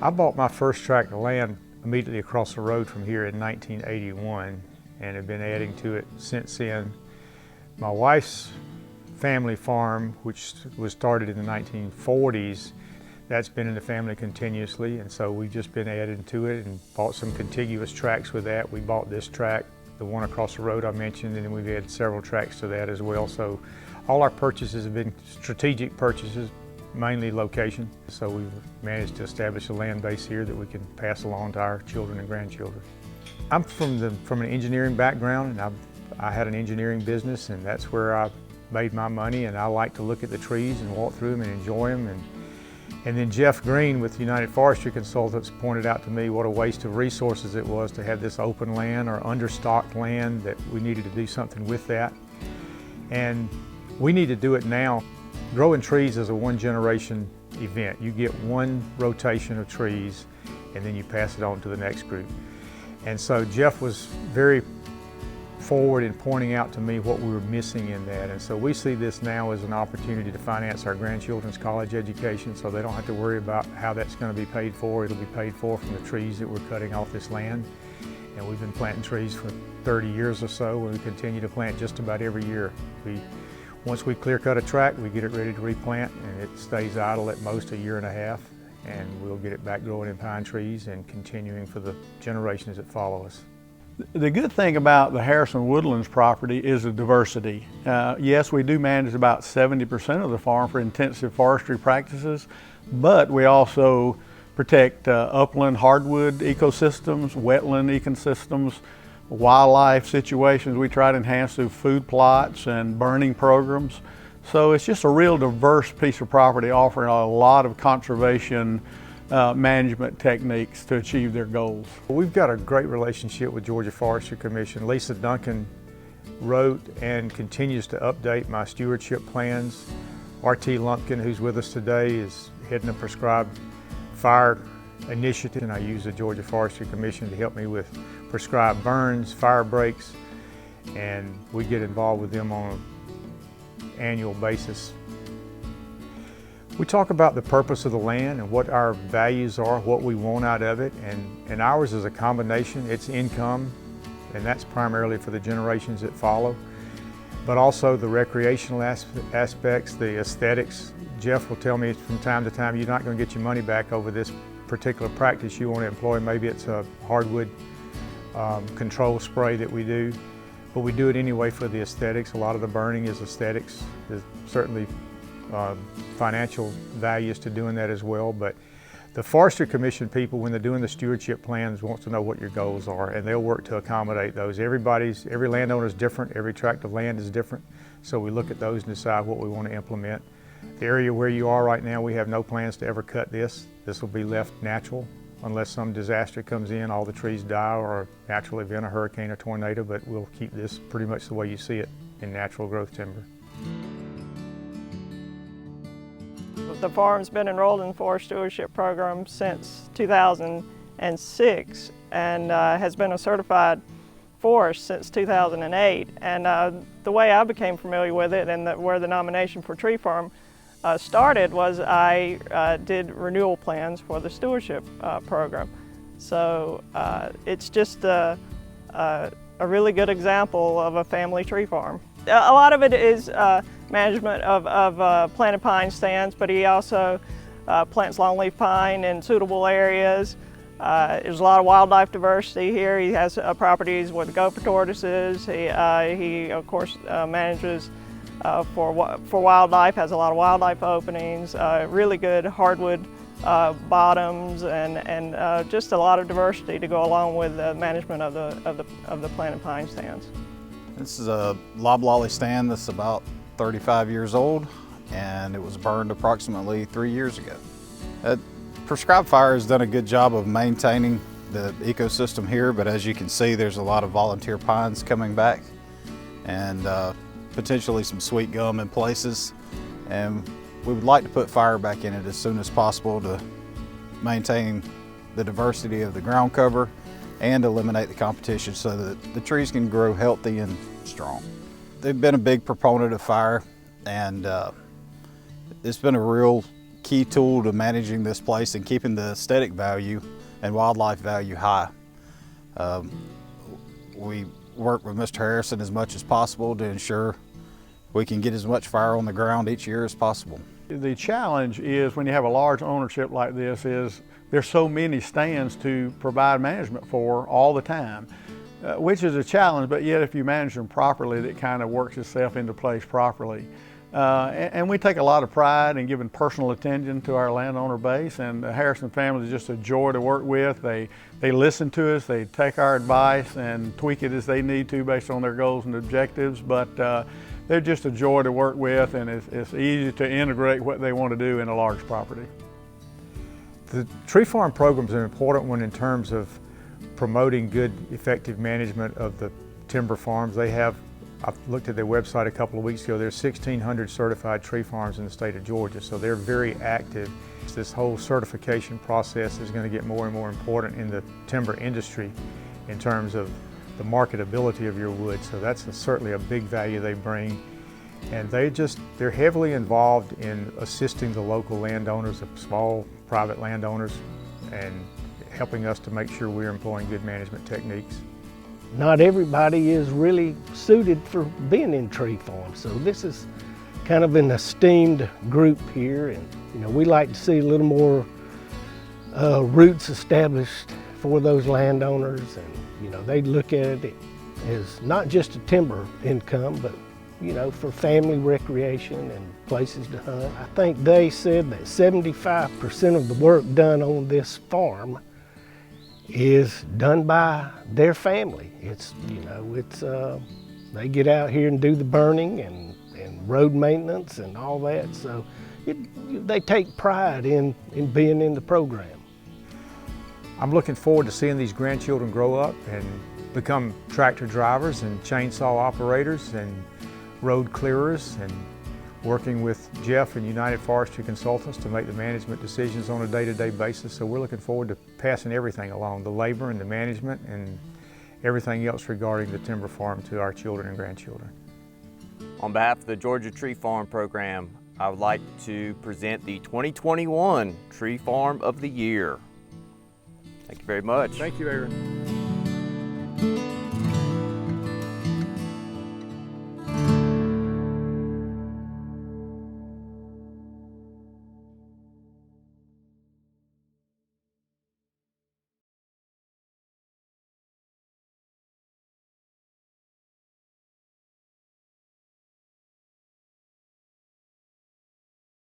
I bought my first tract of land immediately across the road from here in 1981 and have been adding to it since then. My wife's family farm, which was started in the 1940s, that's been in the family continuously, and so we've just been adding to it and bought some contiguous tracts with that. We bought this tract, the one across the road I mentioned, and then we've added several tracts to that as well. So all our purchases have been strategic purchases, mainly location. So we've managed to establish a land base here that we can pass along to our children and grandchildren. I'm from an engineering background, and I had an engineering business, and that's where I made my money, and I like to look at the trees and walk through them and enjoy them. And then Jeff Green with United Forestry Consultants pointed out to me what a waste of resources it was to have this open land or understocked land, that we needed to do something with that. And we need to do it now. Growing trees is a one-generation event. You get one rotation of trees and then you pass it on to the next group. And so Jeff was very forward in pointing out to me what we were missing in that. And so we see this now as an opportunity to finance our grandchildren's college education, so they don't have to worry about how that's going to be paid for. It'll be paid for from the trees that we're cutting off this land. And we've been planting trees for 30 years or so, and we continue to plant just about every year. Once we clear cut a tract, we get it ready to replant, and it stays idle at most a year and a half, and we'll get it back growing in pine trees and continuing for the generations that follow us. The good thing about the Harrison Woodlands property is the diversity. Yes, we do manage about 70% of the farm for intensive forestry practices, but we also protect upland hardwood ecosystems, wetland ecosystems, wildlife situations. We try to enhance through food plots and burning programs. So it's just a real diverse piece of property offering a lot of conservation management techniques to achieve their goals. We've got a great relationship with Georgia Forestry Commission. Lisa Duncan wrote and continues to update my stewardship plans. R.T. Lumpkin, who's with us today, is heading a prescribed fire initiative, and I use the Georgia Forestry Commission to help me with prescribed burns, fire breaks, and we get involved with them on an annual basis. We talk about the purpose of the land and what our values are, what we want out of it, and ours is a combination. It's income, and that's primarily for the generations that follow, but also the recreational aspects, the aesthetics. Jeff will tell me from time to time, you're not going to get your money back over this particular practice you want to employ. Maybe it's a hardwood control spray that we do, but we do it anyway for the aesthetics. A lot of the burning is aesthetics. There's certainly financial values to doing that as well, but the Forestry Commission people, when they're doing the stewardship plans, wants to know what your goals are, and they'll work to accommodate those. Every landowner is different, every tract of land is different, so we look at those and decide what we want to implement. The area where you are right now, we have no plans to ever cut this. This will be left natural unless some disaster comes in, all the trees die, or a natural event, a hurricane or tornado, but we'll keep this pretty much the way you see it in natural growth timber. The farm's been enrolled in the Forest Stewardship Program since 2006 and has been a certified forest since 2008. And the way I became familiar with it and where the nomination for Tree Farm started was I did renewal plans for the stewardship program. So it's just a really good example of a family tree farm. A lot of it is management of planted pine stands, but he also plants longleaf pine in suitable areas. There's a lot of wildlife diversity here. He has properties with gopher tortoises. He of course manages for wildlife, has a lot of wildlife openings, really good hardwood bottoms, and just a lot of diversity to go along with the management of the planted pine stands. This is a loblolly stand that's about 35 years old, and it was burned approximately 3 years ago. Prescribed Fire has done a good job of maintaining the ecosystem here, but as you can see, there's a lot of volunteer pines coming back, and potentially some sweet gum in places. And we would like to put fire back in it as soon as possible to maintain the diversity of the ground cover and eliminate the competition so that the trees can grow healthy and strong. They've been a big proponent of fire, and it's been a real key tool to managing this place and keeping the aesthetic value and wildlife value high. We work with Mr. Harrison as much as possible to ensure we can get as much fire on the ground each year as possible. The challenge is when you have a large ownership like this is there's so many stands to provide management for all the time, which is a challenge, but yet if you manage them properly, it kind of works itself into place properly. And we take a lot of pride in giving personal attention to our landowner base, and the Harrison family is just a joy to work with. They listen to us, they take our advice and tweak it as they need to based on their goals and objectives, but they're just a joy to work with, and it's easy to integrate what they want to do in a large property. The tree farm program is an important one in terms of promoting good, effective management of the timber farms. I looked at their website a couple of weeks ago. There's 1,600 certified tree farms in the state of Georgia, so they're very active. This whole certification process is going to get more and more important in the timber industry in terms of the marketability of your wood, so that's certainly a big value they bring. And they're heavily involved in assisting the local landowners, the small private landowners, and helping us to make sure we're employing good management techniques. Not everybody is really suited for being in tree farms, so this is kind of an esteemed group here, and we like to see a little more roots established for those landowners, and they look at it as not just a timber income, but for family recreation and places to hunt. I think they said that 75% of the work done on this farm is done by their family. They get out here and do the burning and road maintenance and all that, so they take pride in being in the program. I'm looking forward to seeing these grandchildren grow up and become tractor drivers and chainsaw operators and road clearers, and working with Jeff and United Forestry Consultants to make the management decisions on a day-to-day basis. So we're looking forward to passing everything along, the labor and the management and everything else regarding the timber farm to our children and grandchildren. On behalf of the Georgia Tree Farm Program, I would like to present the 2021 Tree Farm of the Year. Thank you very much. Thank you, Aaron.